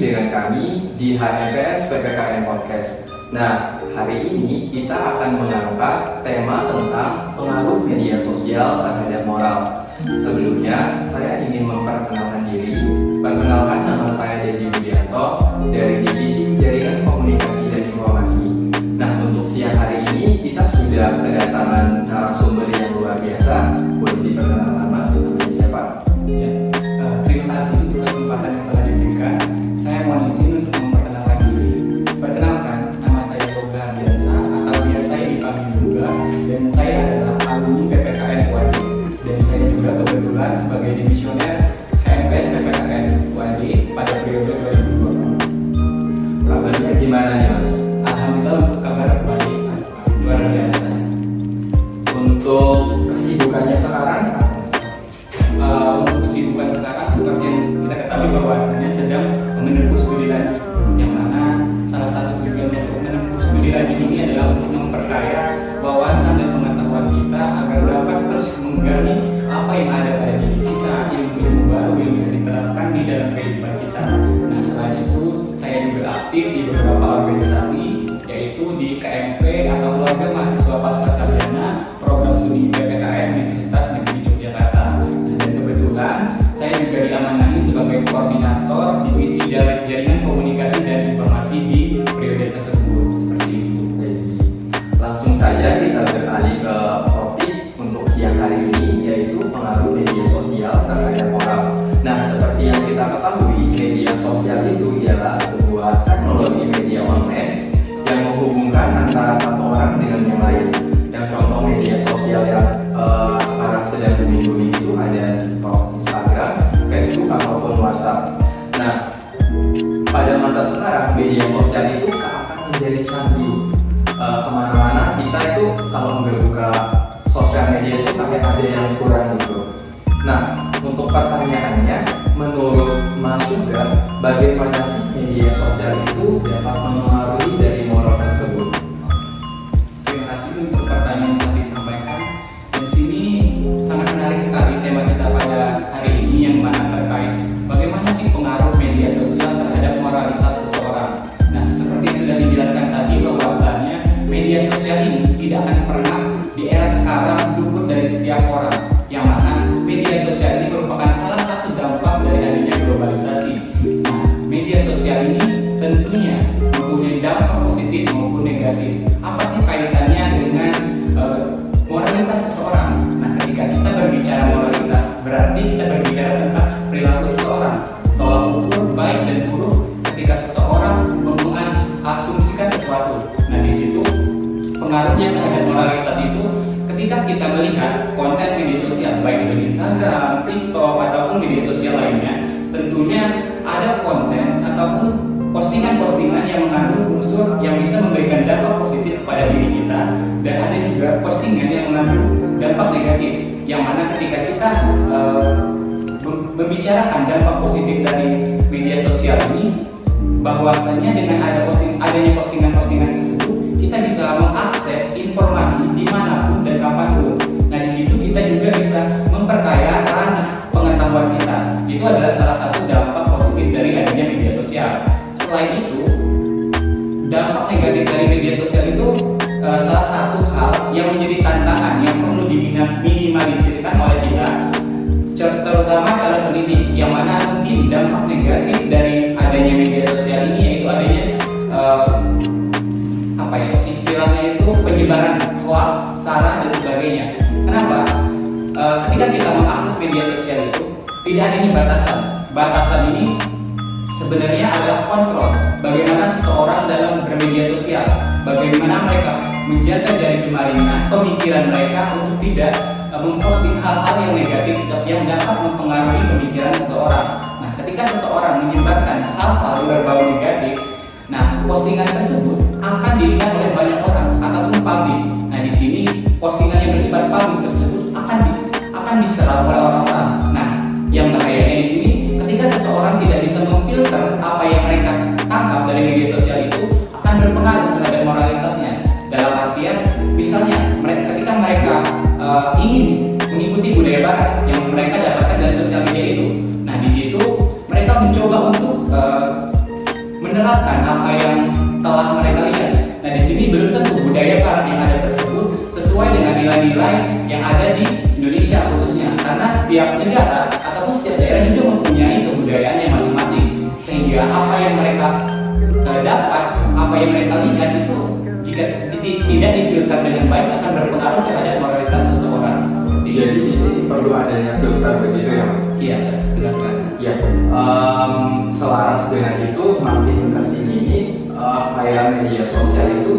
dengan kami di HMPS PPKN Podcast. Nah, hari ini kita akan mengangkat tema tentang pengaruh media sosial terhadap moral. Sebelumnya, saya ingin memperkenalkan diri. Perkenalkan, nama saya Dedi Widianto dari Divisi Jaringan Komunikasi dan Informasi. Nah, untuk siang hari ini kita sudah kedatangan narasumber yang luar biasa. Boleh diperkenalkan Mas, namanya siapa? Ya, terima kasih untuk kesempatan yang telah diberikan. Saya mohon izin untuk memperkenalkan diri. Perkenalkan, nama saya Yoga Ardiansa atau biasa dipanggil Yoga, dan saya adalah alumni PPKN UAD. Dan saya juga kebetulan sebagai dimisioner HMPS PPKN UAD pada periode 2020. Kabarnya gimana nih Mas? Alhamdulillah untuk kabar baik, luar biasa. Untuk kesibukannya sekarang? Untuk kesibukan sekarang seperti yang kita ketahui bahwasanya sedang menempuh studi lanjut, yang mana salah satu tujuan untuk menempuh studi lanjut ini adalah untuk memperkaya wawasan dan pengetahuan kita agar dapat terus menggali apa yang ada pada diri kita, ilmu-ilmu baru yang bisa diterapkan di dalam kehidupan kita. Nah, selain itu saya juga aktif di beberapa organisasi, yaitu di KMP atau Keluarga Mahasiswa Pasca Sarjana Program Studi PPKN Universitas Negeri Yogyakarta. Dan kebetulan saya juga diamanahi sebagai koordinator divisi jaringan komunikasi dan informasi di periode tersebut. Seperti itu. Langsung saja kita beralih ke topik untuk siang hari ini, yaitu pengaruh media sosial terhadap moral. Nah, seperti yang kita ketahui, media sosial itu ialah sebuah teknologi media online yang menghubungkan antara satu orang dengan yang lain. Yang contoh media sosial yang sekarang sedang booming itu ada TikTok, Instagram, Facebook ataupun WhatsApp. Nah, pada masa sekarang media sosial itu seakan menjadi candu. Kemana-mana kita itu kalau nggak buka sosial media itu kayak ada yang kurang gitu. Nah, untuk pertanyaannya, menurut Mas juga, bagaimana sih media sosial itu dapat mempengaruhi dari moral tersebut? Terima kasih untuk pertanyaan yang telah disampaikan. Dan sini sangat menarik sekali tema kita pada hari ini, yang mana terkait bagaimana sih pengaruh media sosial terhadap moralitas seseorang. Nah, seperti yang sudah dijelaskan tadi, bahwasannya media sosial ini tidak akan pernah di era sekarang luput dari setiap orang, yang mana media sosial ini merupakan salah satu dampak dari adanya globalisasi. Nah, media sosial ini tentunya mempunyai dampak positif maupun negatif. Apa sih kaitannya dengan moralitas seseorang? Nah, ketika kita berbicara moralitas, berarti kita berbicara tentang perilaku seseorang, tolak ukur baik dan buruk ketika seseorang mengasumsikan sesuatu. Nah, di situ pengaruhnya terhadap moralitas itu ketika kita melihat konten media sosial, baik itu Instagram, TikTok ataupun media sosial lainnya, tentunya ada konten ataupun postingan-postingan yang mengandung unsur yang bisa memberikan dampak positif kepada diri kita, dan ada juga postingan yang mengandung dampak negatif, yang mana ketika kita membicarakan dampak positif dari media sosial ini, bahwasanya dengan adanya postingan-postingan tersebut, kita bisa mengakses informasi dimanapun dan kapanpun. Nah, di situ kita juga bisa memperkaya ranah pengetahuan kita. Itu adalah salah satu dampak positif dari adanya media sosial. Selain itu, dampak negatif dari media sosial itu salah satu hal yang menjadi tantangan yang perlu diminimalisirkan oleh kita, terutama calon pendidik, yang mana mungkin dampak negatif dari adanya media sosial ini yaitu adanya istilahnya itu penyebaran hoax, salah dan sebagainya. Kenapa? Ketika kita mengakses media sosial itu tidak adanya batasan. Batasan ini sebenarnya adalah kontrol bagaimana seseorang dalam bermedia sosial, bagaimana mereka menjaga dari kemaringan pemikiran mereka untuk tidak memposting hal-hal yang negatif yang dapat mempengaruhi pemikiran seseorang. Nah, ketika seseorang menyebarkan hal-hal yang berbau negatif, nah, postingan tersebut akan dilihat oleh banyak orang ataupun publik. Nah, di sini postingan yang bersifat publik tersebut akan diserap oleh orang-orang. Nah, yang bahayanya di sini ketika seseorang tidak bisa memfilter apa yang mereka tangkap dari media sosial itu, akan berpengaruh terhadap moralitasnya. Dalam artian, misalnya ketika mereka ingin mengikuti budaya barat yang mereka dapatkan dari sosial media itu, nah di situ mereka mencoba untuk menerapkan apa yang telah mereka lihat. Nah, di sini belum tentu budaya barat yang ada tersebut sesuai dengan nilai-nilai yang ada di Indonesia khususnya, karena setiap negara ataupun setiap daerah juga mempunyai kebudayaannya masing-masing, sehingga apa yang mereka dapat, apa yang mereka lihat itu jika tidak difilter dengan baik akan berpengaruh terhadap moralitas seseorang. Jadi di sini perlu adanya filter begitu ya Mas? Iya, saya benar sekali. Ya, selaras dengan itu makin kesini ini kayak media sosial itu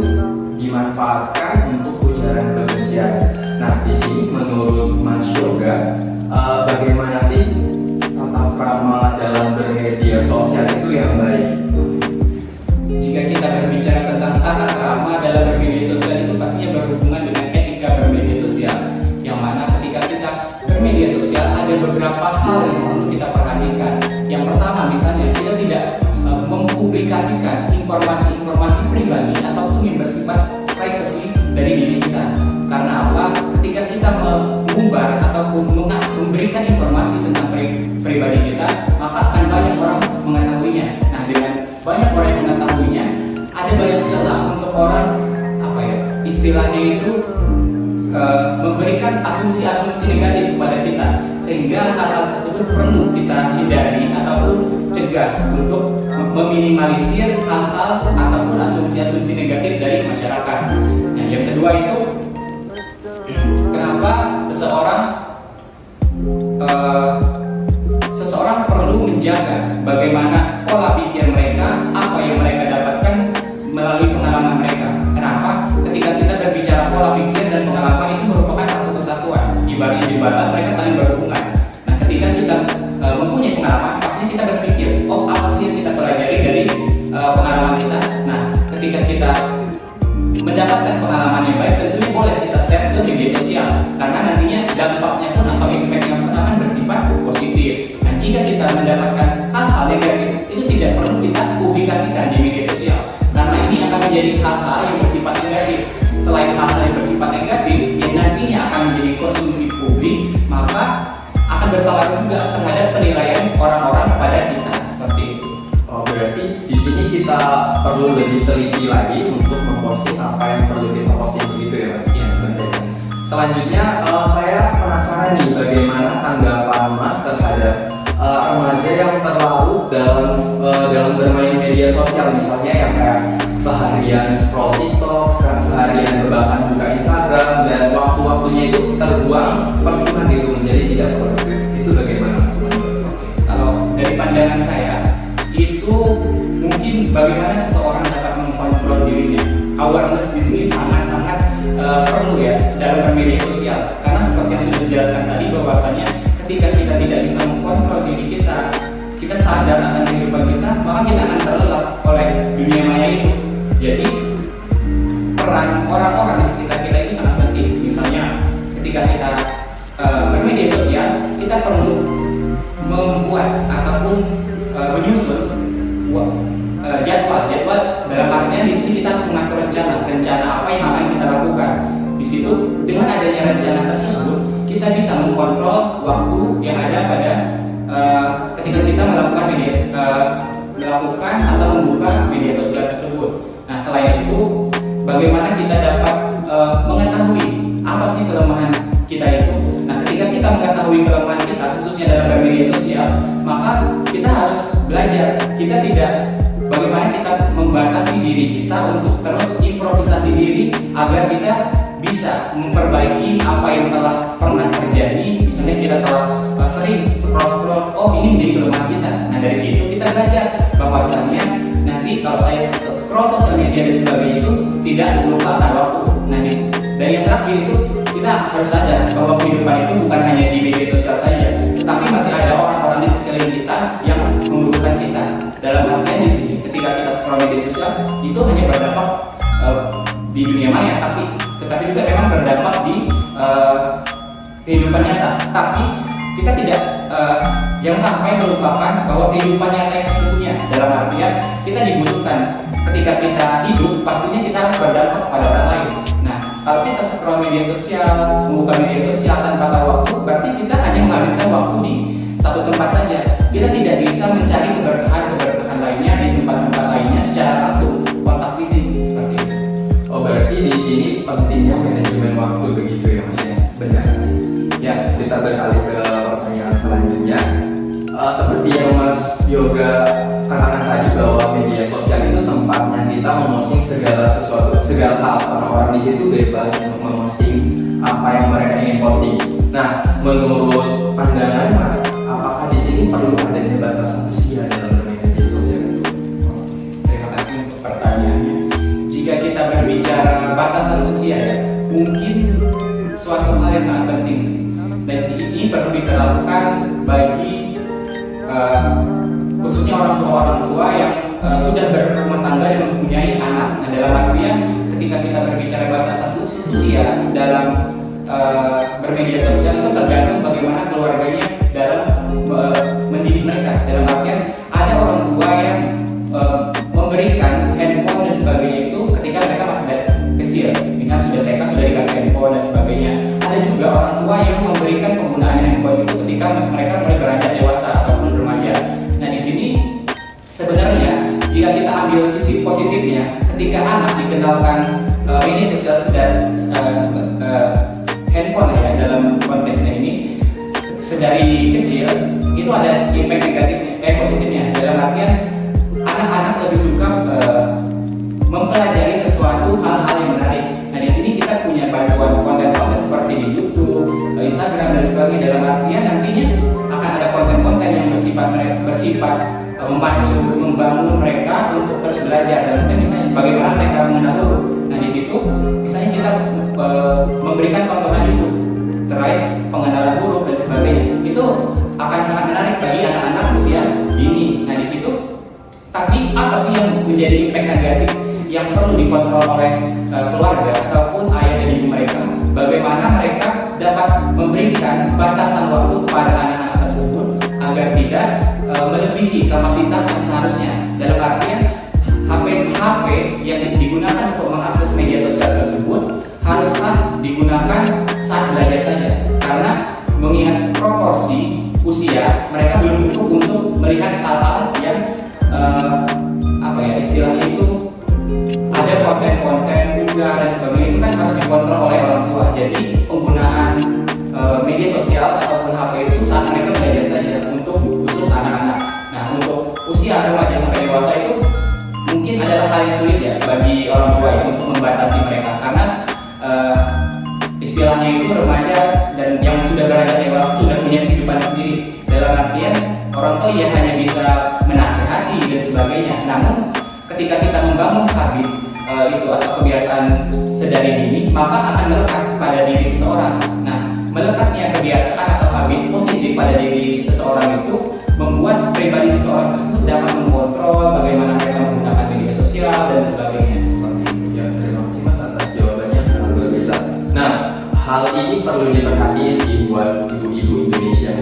dimanfaatkan untuk ujaran kebencian. Nah, di sini menurut Mas Yoga, bagaimana sih tata krama dalam bermedia sosial itu yang baik? Jika kita berbicara tentang tata krama dalam bermedia sosial, itu pastinya berhubungan dengan etika bermedia sosial, yang mana ketika kita bermedia sosial ada beberapa hal yang perlu kita perhatikan. Yang pertama, misalnya kita tidak mempublikasikan informasi-informasi pribadi ataupun yang bersifat privacy dari diri kita. Karena apa? Ketika kita mengumbar ataupun memberikan informasi tentang pribadi kita, maka akan banyak orang mengetahuinya. Nah, dengan banyak orang yang mengetahuinya, ada banyak celah untuk orang istilahnya itu memberikan asumsi-asumsi negatif kepada kita, sehingga hal-hal tersebut perlu kita hindari ataupun cegah untuk meminimalisir hal-hal ataupun asumsi-asumsi negatif dari masyarakat. Nah, yang kedua itu kenapa seseorang perlu menjaga bagaimana pola pikir mereka, apa yang mereka dapatkan melalui pengalaman mereka. Kenapa? Ketika kita berbicara pola pikir dan pengalaman, itu merupakan satu kesatuan. Ibaratnya jembatan, mereka saling berhubungan. Nah, ketika kita mempunyai pengalaman, pasti kita berpikir, oh apa sih yang kita pelajari dari pengalaman kita. Nah, ketika kita mendapatkan pengalaman yang baik, tentunya boleh kita share ke media sosial, karena nantinya dampaknya pun atau impactnya pun akan bersifat positif. Nah, jika kita mendapatkan hal-hal negatif, itu tidak perlu kita publikasikan di media sosial, karena ini akan menjadi hal-hal yang bersifat negatif. Selain hal-hal yang bersifat negatif yang nantinya akan menjadi konsumsi publik, maka akan berpengaruh juga terhadap penilaian orang-orang kepada kita, seperti itu. Oh, berarti di sini kita perlu lebih teliti lagi untuk memposting apa yang perlu kita posting begitu ya Mas? Ya, benar. Selanjutnya saya penasaran nih bagaimana tanggapan Mas terhadap remaja yang terlalu dalam bermain media sosial, misalnya yang kayak seharian scroll TikTok, seharian bahkan buka Instagram, dan waktu-waktunya itu terbuang percuma gitu, menjadi tidak produktif. Itu bagaimana Mas? Kalau dari pandangan saya, itu mungkin bagaimana seseorang dapat mengkontrol dirinya. Awareness di sini sangat-sangat perlu ya dalam bermedia sosial, karena seperti yang sudah dijelaskan tadi, bahwasanya ketika kita tidak bisa mengkontrol diri kita sadar akan kehidupan kita, maka kita akan terlelap oleh dunia maya itu. Jadi peran orang-orang di sekitar kita itu sangat penting. Misalnya ketika kita bermedia sosial, kita perlu membuat ataupun menyusun jadwal dalam artian di sini kita harus mengatur rencana apa yang akan kita lakukan. Di situ dengan adanya rencana tersebut, kita bisa mengkontrol waktu yang ada pada ketika kita melakukan atau membuka media sosial tersebut. Nah, selain itu, bagaimana kita dapat mengetahui apa sih kelemahan kita itu. Nah, ketika kita mengetahui kelemahan kita, khususnya dalam bermedia sosial, maka kita harus belajar. Kita tidak bagaimana kita membatasi diri kita untuk terus improvisasi diri agar kita bisa memperbaiki apa yang telah pernah terjadi. Misalnya kita telah sering scroll, oh ini menjadi kelemahan kita. Nah, dari situ kita belajar bahwasannya nanti kalau saya scroll sosial media dan sebagainya itu tidak melupakan waktu. Nah, dari yang terakhir itu kita harus sadar bahwa kehidupan itu bukan hanya di media sosial saja, tetapi masih ada orang-orang di sekeliling kita yang membutuhkan kita. Dalam artian di sini, ketika kita scroll media sosial itu hanya berdampak di dunia maya, tetapi juga memang berdampak di kehidupan nyata. Tapi kita tidak jangan sampai melupakan bahwa kehidupan nyata yang sesungguhnya. Dalam artian kita dibutuhkan. Ketika kita hidup, pastinya kita harus berdampak pada orang lain. Nah, kalau kita scroll media sosial, membuka media sosial tanpa tahu waktu, berarti kita hanya menghabiskan waktu di satu tempat saja. Kita tidak bisa mencari keberkahan lainnya lainnya di tempat-tempat lainnya secara langsung kontak fisik seperti itu. Oh, berarti di sini pentingnya manajemen waktu begitu ya Mas? Benar. Ya, kita beralih ke pertanyaan selanjutnya. Seperti yang Mas Yoga katakan tadi bahwa media sosial itu tempatnya kita memposting segala hal. Orang-orang di situ bebas untuk memposting apa yang mereka ingin posting. Nah, menurut pandangan Mas, apakah di sini perlu adanya batasan usia dalam media sosial itu? Terima kasih untuk pertanyaannya. Jika kita berbicara batasan usia ya, mungkin suatu hal yang sangat penting sih. Dan ini perlu diterapkan bagi khususnya orang tua yang sudah berumah tangga dan mempunyai anak. Nah, dalam artian ketika kita berbicara batasan usia dalam bermedia sosial itu tergantung bagaimana keluarganya dalam mendidik mereka. Dalam artian ada orang tua yang memberikan handphone dan sebagainya itu ketika mereka masih kecil, misalnya sudah TK sudah dikasih handphone dan sebagainya. Ada juga orang tua yang memberikan penggunaan handphone itu ketika mereka mulai beranjak dewasa ataupun remaja. Nah, di sini sebenarnya jika kita ambil sisi positifnya, ketika anak dikenalkan media sosial dan handphone ya dalam konteksnya ini sedari kecil, itu ada efek negatifnya, positifnya. Dalam artian anak-anak lebih suka mempelajari sesuatu hal-hal yang menarik. Nah, di sini kita punya bantuan konten-konten seperti di YouTube, Instagram dan sebagainya. Dalam artian nantinya akan ada konten-konten yang bersifat membangun mereka untuk terus belajar. Dan misalnya bagaimana mereka mengenal huruf. Nah, di situ misalnya kita memberikan tontonan YouTube terkait pengenalan huruf dan sebagainya. Itu akan sangat menarik bagi anak-anak usia dini. Nah, di situ tapi apa sih yang menjadi impact negatif yang perlu dikontrol oleh keluarga ataupun ayah dan ibu mereka? Bagaimana mereka dapat memberikan batasan waktu kepada anak-anak tersebut agar tidak melebihi kapasitas yang seharusnya. Dalam artian HP yang digunakan untuk mengakses media sosial tersebut haruslah digunakan saat belajar saja, karena mengingat proporsi usia mereka belum cukup untuk melihat hal-hal yang istilahnya itu ada konten-konten vulgar dan sebagainya. Itu kan harus dikontrol oleh orang tua. Jadi penggunaan media sosial ataupun HP itu saat mereka belajar saja untuk khusus anak-anak. Nah, untuk usia remaja sampai dewasa itu mungkin adalah hal yang sulit ya bagi orang tua ya, untuk membatasi mereka, karena istilahnya itu remaja dan yang sudah beranjak dewasa sudah punya kehidupan sendiri. Dalam artian orang tua ya hanya bisa menasihati dan sebagainya. Namun ketika kita membangun habit itu atau kebiasaan sedari dini, maka akan melekat pada diri seseorang. Nah, melekatnya kebiasaan atau habit positif pada diri seseorang itu membuat pribadi seseorang tersebut dapat mengontrol bagaimana mereka menggunakan media sosial dan sebagainya. Seperti itu. Ya, terima kasih Mas atas jawabannya yang sangat luar biasa. Nah, hal ini perlu diperhatiin sih buat ibu-ibu Indonesia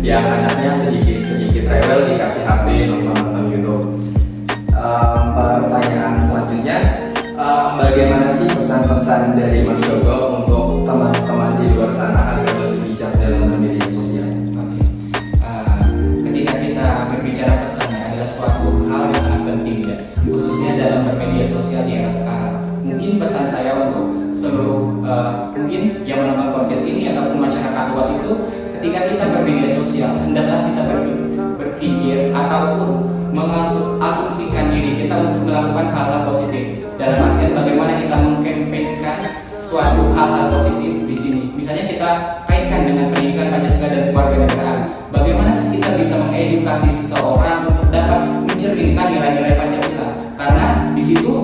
yang anaknya sedikit rewel dikasih HP nonton YouTube. Pertanyaan selanjutnya, bagaimana sih pesan-pesan dari Mas Yogo untuk teman-teman di luar sana agar lebih bijak dalam bermedia sosial? Oke. Ketika kita berbicara pesannya adalah suatu hal yang sangat penting ya, khususnya dalam bermedia sosial di era sekarang. Mungkin pesan saya untuk seluruh mungkin yang menonton podcast ini ataupun masyarakat luas itu, ketika kita bermedia sosial hendaklah kita berpikir ataupun mengasumsikan diri kita untuk melakukan hal-hal positif. Dalam artian bagaimana kita mengkampanyekan suatu hal-hal positif di sini. Misalnya kita kaitkan dengan pendidikan Pancasila dan kewarganegaraan. Bagaimana sih kita bisa mengedukasi seseorang untuk dapat mencerminkan nilai-nilai Pancasila? Karena di situ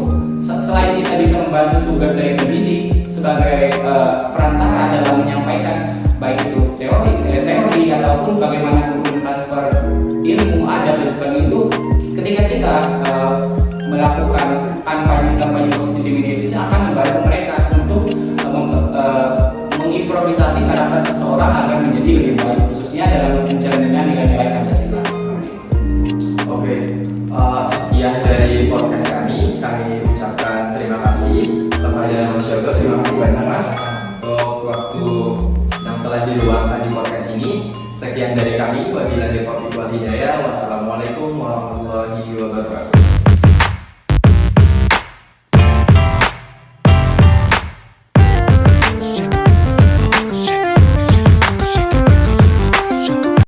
selain kita bisa membantu tugas dari pendidik sebagai perantara dalam menyampaikan baik itu teori ataupun bagaimana transfer ilmu, adab dan sebagainya, itu ketika kita melakukan kampanye positif di media sosial akan membantu mereka untuk mengimprovisasi karakter seseorang agar menjadi lebih baik, khususnya dalam mencerminkan nilai-nilai Pancasila. Oke, sekian dari podcast kami ucapkan terima kasih kepada Mas Yogo. Terima kasih banyak Mas untuk waktu yang telah diluangkan di podcast ini. Sekian dari kami, wabillahi taufiq wal hidayah. Wassalamualaikum warahmatullahi wabarakatuh. wabarakatuh.